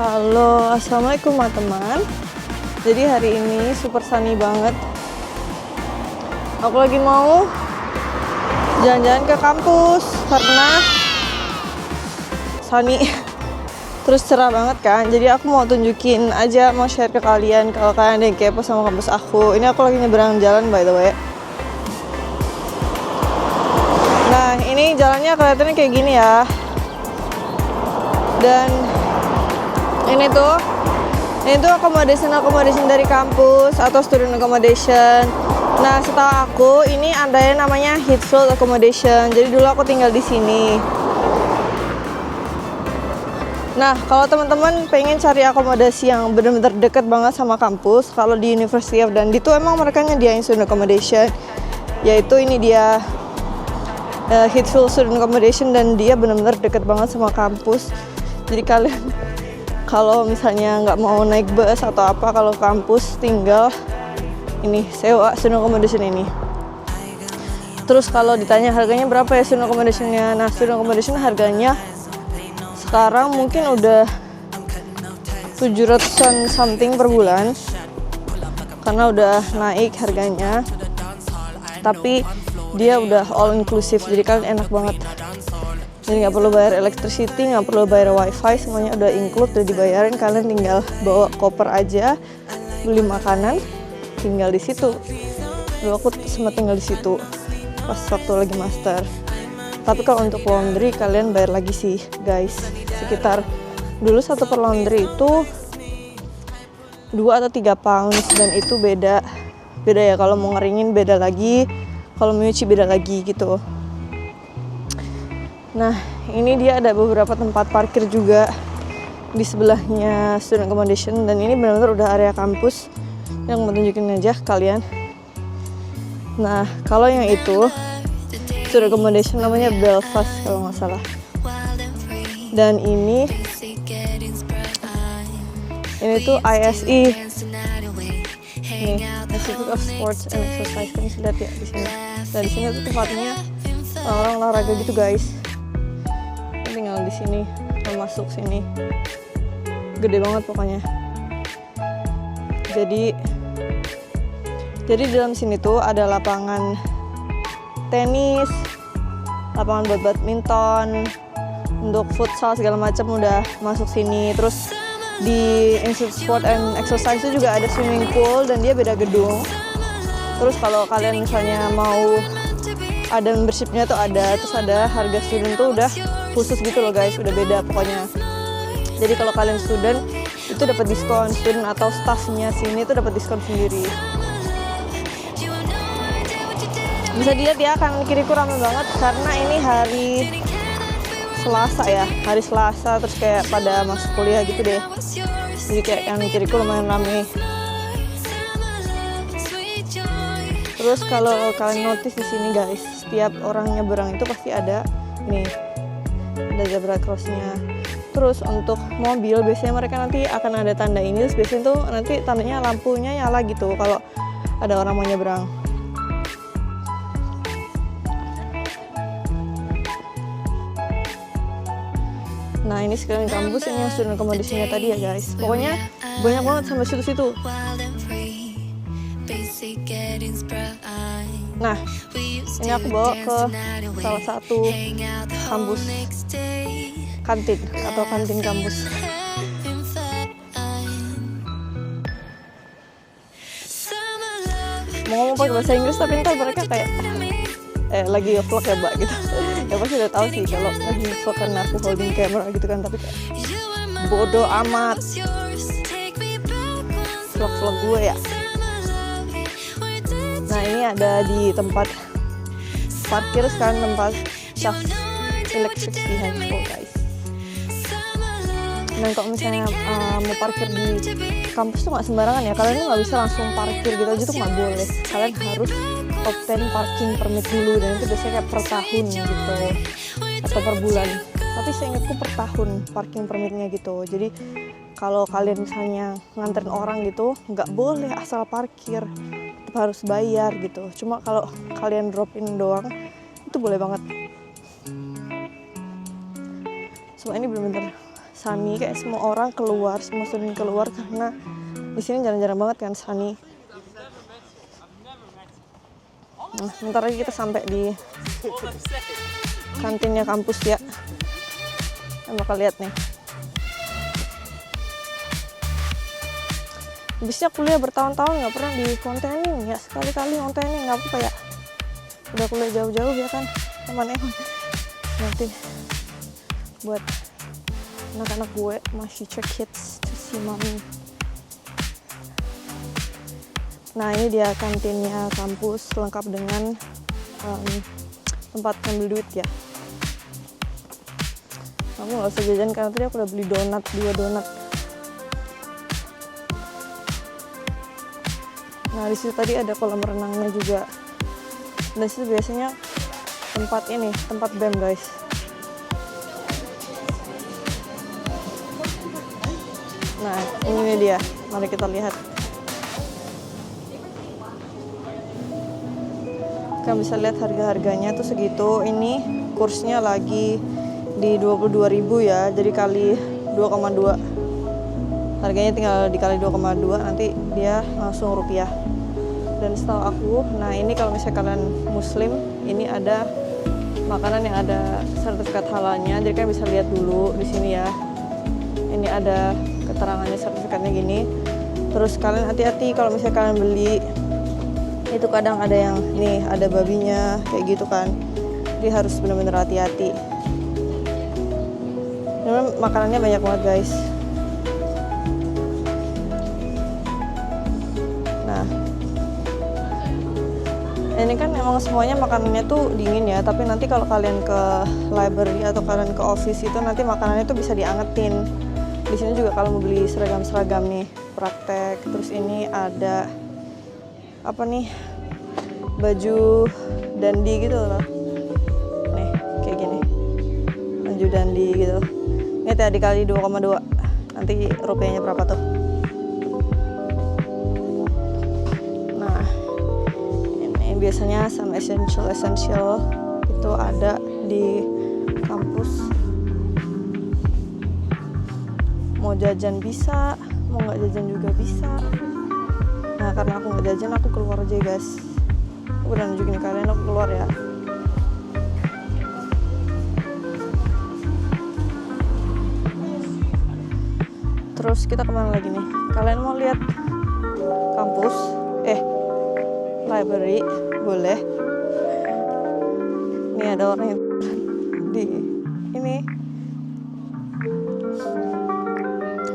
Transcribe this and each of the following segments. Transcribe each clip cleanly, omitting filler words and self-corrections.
Halo, assalamualaikum teman-teman. Jadi hari ini super sunny banget. Aku lagi mau jalan-jalan ke kampus karena sunny terus cerah banget kan. Jadi aku mau tunjukin aja, mau share ke kalian kalau kalian ada yang kepo sama kampus aku. Ini aku lagi nyebrang jalan by the way. Nah, ini jalannya kelihatannya kayak gini ya. Dan ini tuh accommodation dari kampus atau student accommodation. Nah, setahu aku ini ada yang namanya Heathfield accommodation. Jadi dulu aku tinggal di sini. Nah, kalau teman-teman pengen cari akomodasi yang benar-benar dekat banget sama kampus, kalau di University of Dundee itu emang mereka nyediain student accommodation, yaitu ini dia Heathfield student accommodation, dan dia benar-benar dekat banget sama kampus. Jadi kalian kalau misalnya nggak mau naik bus atau apa, kalau kampus tinggal ini sewa student accommodation ini. Terus kalau ditanya harganya berapa ya student accommodationnya, nah student accommodation harganya sekarang mungkin udah 700-an something per bulan karena udah naik harganya. Tapi dia udah all inclusive, jadi kalian enak banget. Jadi nggak perlu bayar electricity, nggak perlu bayar wifi, semuanya udah include, udah dibayarin. Kalian tinggal bawa koper aja, beli makanan, tinggal di situ. Dulu aku sempat tinggal di situ pas waktu lagi master. Tapi kalau untuk laundry kalian bayar lagi sih guys, sekitar dulu satu per laundry itu 2 atau 3 pounds, dan itu beda ya, kalau mau ngeringin beda lagi, kalau mau nyuci beda lagi gitu. Nah, ini dia ada beberapa tempat parkir juga di sebelahnya student accommodation, dan ini benar-benar udah area kampus yang mau tunjukin aja kalian. Nah, kalau yang itu student accommodation namanya Belfast kalau nggak salah. Dan ini tuh ISE. Nih, Institute of Sports and Exercise, kan bisa lihat ya di sini. Dan di sini tuh tempatnya orang olahraga gitu guys. Tinggal di sini, masuk sini, gede banget pokoknya. Jadi di dalam sini tuh ada lapangan tenis, lapangan buat badminton, untuk futsal segala macam udah masuk sini. Terus di Institute Sport and Exercise itu juga ada swimming pool, dan dia beda gedung. Terus kalau kalian misalnya mau ada membershipnya tuh ada, terus ada harga student tuh udah khusus gitu loh guys, udah beda pokoknya. Jadi kalau kalian student itu dapat diskon, student atau staffnya sini tuh dapat diskon sendiri. Bisa dilihat ya, kanan kiriku ramai banget karena ini hari Selasa ya, hari Selasa, terus kayak pada masuk kuliah gitu deh. Jadi kayak kanan kiriku lumayan ramai. Terus kalau kalian notice di sini guys, setiap orang nyebrang itu pasti ada nih, ada zebra crossnya. Terus untuk mobil biasanya mereka nanti akan ada tanda ini, terus biasanya tuh nanti tandanya lampunya nyala gitu kalau ada orang mau nyebrang. Nah, ini sekalian kampus, ini yang student accommodation-nya tadi ya guys. Pokoknya banyak banget sampai situ-situ. Nah, ini aku bawa ke salah satu kampus kantin atau kantin kampus. Mau ngomong pakai bahasa Inggris tapi ntar mereka kayak lagi vlog ya mbak gitu. Ya pasti udah tahu sih kalau lagi vlog karena aku holding camera gitu kan, tapi kayak bodoh amat, vlog gue ya. Nah, ini ada di tempat parkir sekarang, tempat charge electric vehicle guys. Dan kalau misalnya mau parkir di kampus tuh nggak sembarangan ya, kalian tuh nggak bisa langsung parkir gitu aja tuh nggak boleh. Kalian harus obtain parking permit dulu, dan itu biasanya kayak per tahun gitu atau per bulan. Tapi saya ingatku per tahun parking permitnya gitu. Jadi kalau kalian misalnya nganterin orang gitu nggak boleh asal parkir, harus bayar gitu. Cuma kalau kalian drop in doang itu boleh banget. Semua ini bener-bener sunny, kayak semua orang keluar, semua student keluar karena di sini jarang-jarang banget kan sunny. Nah, bentar lagi kita sampai di kantinnya kampus ya. Kita bakal lihat nih. Habisnya kuliah bertahun-tahun nggak pernah di kontenin ya, sekali-kali kontenin nggak apa-apa ya. Udah kuliah jauh-jauh ya kan, teman-teman. Nanti buat anak-anak gue masih check hits to see mommy. Nah ini dia kantinnya kampus lengkap dengan tempat ngambil duit ya. Kamu nggak usah jajan karena tadi aku udah beli donat, 2 donat. Nah di situ tadi ada kolam renangnya juga. Dan situ biasanya tempat ini, tempat BEM guys. Nah ini dia, mari kita lihat. Kalian bisa lihat harga-harganya tuh segitu. Ini kursnya lagi di 22.000 ya, jadi kali 2,2. Harganya tinggal dikali 2,2, nanti dia langsung rupiah. Dan setahu aku, nah ini kalau misalnya kalian muslim, ini ada makanan yang ada sertifikat halalnya. Jadi kalian bisa lihat dulu di sini ya. Ini ada keterangannya, sertifikatnya gini. Terus kalian hati-hati kalau misalnya kalian beli, itu kadang ada yang nih ada babinya kayak gitu kan. Jadi harus benar-benar hati-hati. Memang makanannya banyak banget guys. Nah, ini kan emang semuanya makanannya tuh dingin ya. Tapi nanti kalau kalian ke library atau kalian ke office itu nanti makanannya tuh bisa diangetin. Di sini juga kalau mau beli seragam-seragam nih praktek. Terus ini ada apa nih, baju dandi gitu loh. Nih kayak gini, baju dandi gitu. Ini tadi dikali 2,2, nanti rupiahnya berapa tuh. Nah ini biasanya some essential itu ada di kampus. Mau jajan bisa, mau nggak jajan juga bisa. Nah karena aku nggak jajan, aku keluar aja guys. Aku udah nunjukin kalian aku keluar ya. Terus kita kemana lagi nih? Kalian mau lihat kampus? Library boleh. Nih ada orang yang di ini.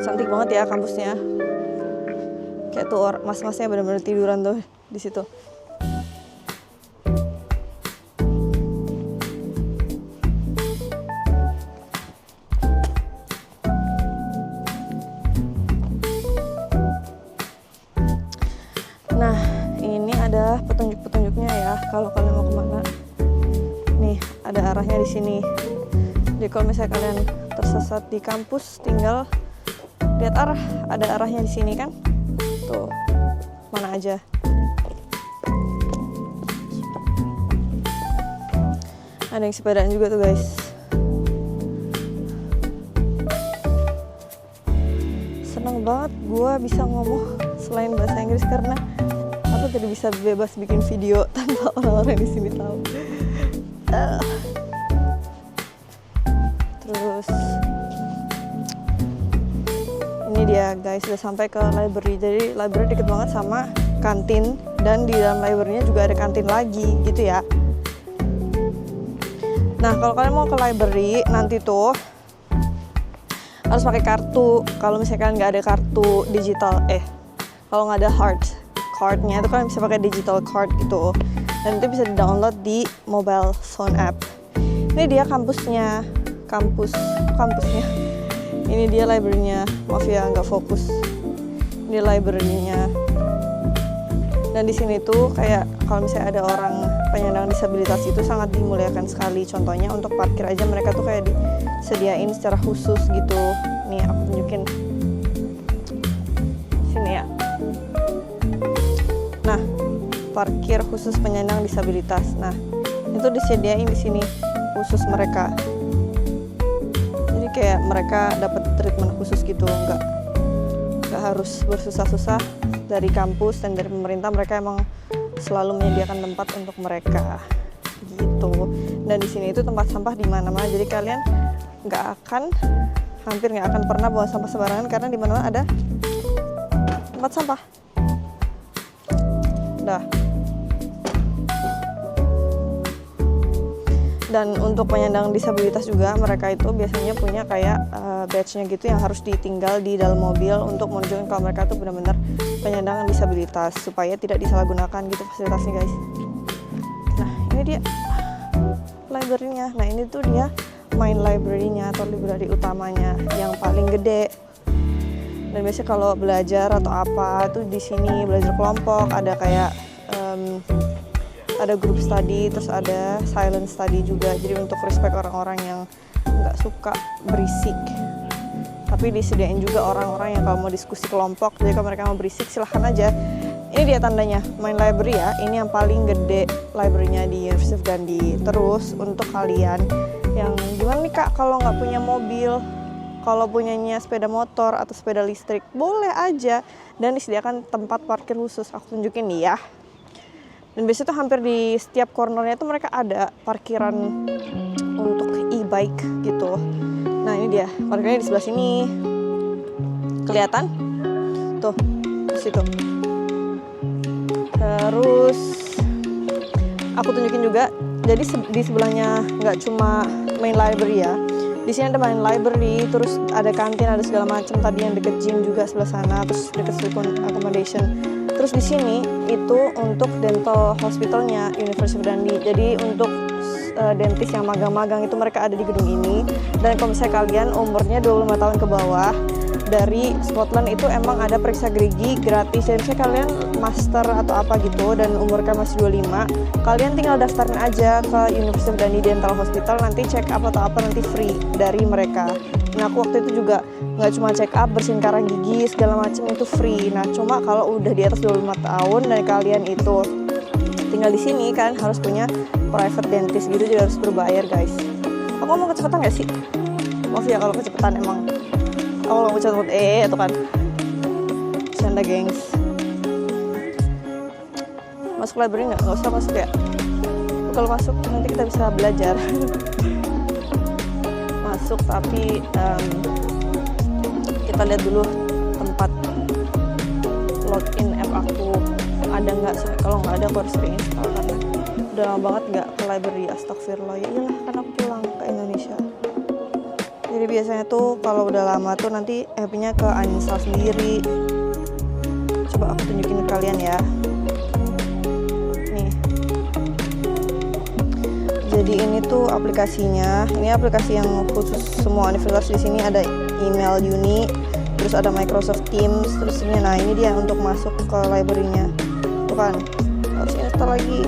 Cantik banget ya kampusnya. Kayak tuh mas-masnya benar-benar tiduran tuh di situ. Nah, ini ada petunjuk-petunjuknya ya. Kalau kalian mau kemana, nih ada arahnya di sini. Jadi kalau misalnya kalian tersesat di kampus, tinggal lihat arah. Ada arahnya di sini kan? Tuh, mana aja. Ada yang sepedaan juga tuh guys. Seneng banget gue bisa ngomong selain bahasa Inggris karena aku jadi bisa bebas bikin video tanpa orang-orang di sini tahu. Terus ini dia guys, udah sampai ke library. Jadi library deket banget sama kantin, dan di dalam library-nya juga ada kantin lagi gitu ya. Nah kalau kalian mau ke library nanti tuh harus pakai kartu. Kalau misalnya kalian nggak ada kartu digital, kalau nggak ada cardnya itu kalian bisa pakai digital card gitu, dan itu bisa di-download di mobile phone app. Ini dia kampusnya. Ini dia library-nya. Maaf ya nggak fokus. Ini library-nya. Dan di sini tuh kayak kalau misalnya ada orang penyandang disabilitas itu sangat dimuliakan sekali. Contohnya untuk parkir aja mereka tuh kayak disediain secara khusus gitu. Nih aku tunjukin. Sini ya. Nah, parkir khusus penyandang disabilitas. Nah, itu disediain di sini khusus mereka. Jadi kayak mereka dapat treatment khusus gitu, nggak harus bersusah-susah dari kampus dan dari pemerintah. Mereka emang selalu menyediakan tempat untuk mereka gitu. Dan di sini itu tempat sampah di mana-mana, jadi kalian hampir nggak akan pernah buang sampah sembarangan karena di mana-mana ada tempat sampah. Dan untuk penyandang disabilitas juga, mereka itu biasanya punya kayak badge-nya gitu yang harus ditinggal di dalam mobil untuk menunjukkan kalau mereka tuh benar-benar penyandang disabilitas, supaya tidak disalahgunakan gitu fasilitasnya guys. Nah ini dia library-nya. Nah ini tuh dia main library-nya atau library utamanya yang paling gede. Dan biasanya kalau belajar atau apa tuh di sini, belajar kelompok, ada kayak ada group study, terus ada silent study juga. Jadi untuk respect orang-orang yang nggak suka berisik. Tapi disediain juga orang-orang yang kalau mau diskusi kelompok, jadi kalau mereka mau berisik silahkan aja. Ini dia tandanya, main library ya. Ini yang paling gede library-nya di University of Dundee. Terus untuk kalian yang gimana nih kak kalau nggak punya mobil, kalau punyanya sepeda motor atau sepeda listrik, boleh aja. Dan disediakan tempat parkir khusus. Aku tunjukin nih ya. Dan biasanya tuh hampir di setiap cornernya tuh mereka ada parkiran untuk e-bike gitu. Nah ini dia, parkirnya di sebelah sini. Kelihatan? Tuh, di situ. Terus aku tunjukin juga, jadi di sebelahnya nggak cuma main library ya. Di sini ada main library, terus ada kantin, ada segala macam. Tadi yang deket gym juga sebelah sana, terus deket student accommodation. Terus di sini itu untuk dental hospitalnya University of Dundee. Jadi untuk dentis yang magang-magang itu mereka ada di gedung ini. Dan kalau misalnya kalian umurnya 25 tahun ke bawah dari Scotland itu emang ada periksa gigi gratis. Jadi misalnya kalian master atau apa gitu dan umur kalian masih 25, kalian tinggal daftarin aja ke University of Dundee Dental Hospital, nanti check up atau apa nanti free dari mereka. Nah aku waktu itu juga nggak cuma check up, bersihin karang gigi segala macam itu free. Nah cuma kalau udah di atas 25 tahun dan kalian itu tinggal di sini kan harus punya private dentist gitu, jadi harus berbayar guys. Aku ngomong kecepatan nggak sih? Maaf ya kalau kecepatan, emang aku nggak mau cepet itu kan canda gengs. Masuk library nggak usah masuk ya, kalau masuk nanti kita bisa belajar. Masuk tapi kita lihat dulu tempat login app aku ada nggak. Kalau nggak ada aku harus reinstall karena udah lama banget nggak ke library. Astagfirullah, ya iyalah karena aku pulang ke Indonesia. Jadi biasanya tuh kalau udah lama tuh nanti app-nya ke uninstall sendiri. Coba aku tunjukin ke kalian ya. Nih. Jadi ini tuh aplikasinya. Ini aplikasi yang khusus semua universitas. Di sini ada email uni, terus ada Microsoft Teams, terus ini. Nah ini dia untuk masuk ke library-nya. Tuh kan harus install lagi.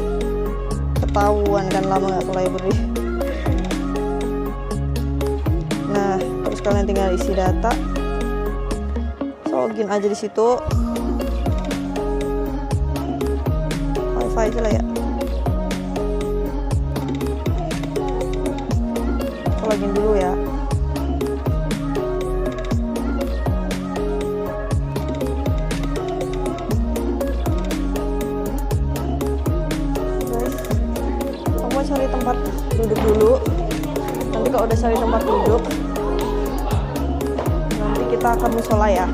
Ketahuan kan lama nggak ke library. Nah, terus kalian tinggal isi data, login aja di situ. Wifi aja lah ya. Aku login dulu ya. Guys, kamu cari tempat duduk dulu. Nanti kalau udah cari tempat duduk, nanti kita akan musola ya.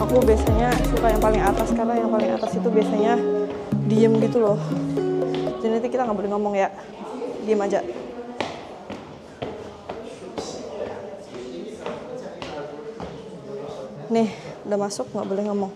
Aku biasanya suka yang paling atas karena yang paling atas itu biasanya diem gitu loh. Jadi nanti kita nggak boleh ngomong ya, diem aja. Nih, udah masuk nggak boleh ngomong.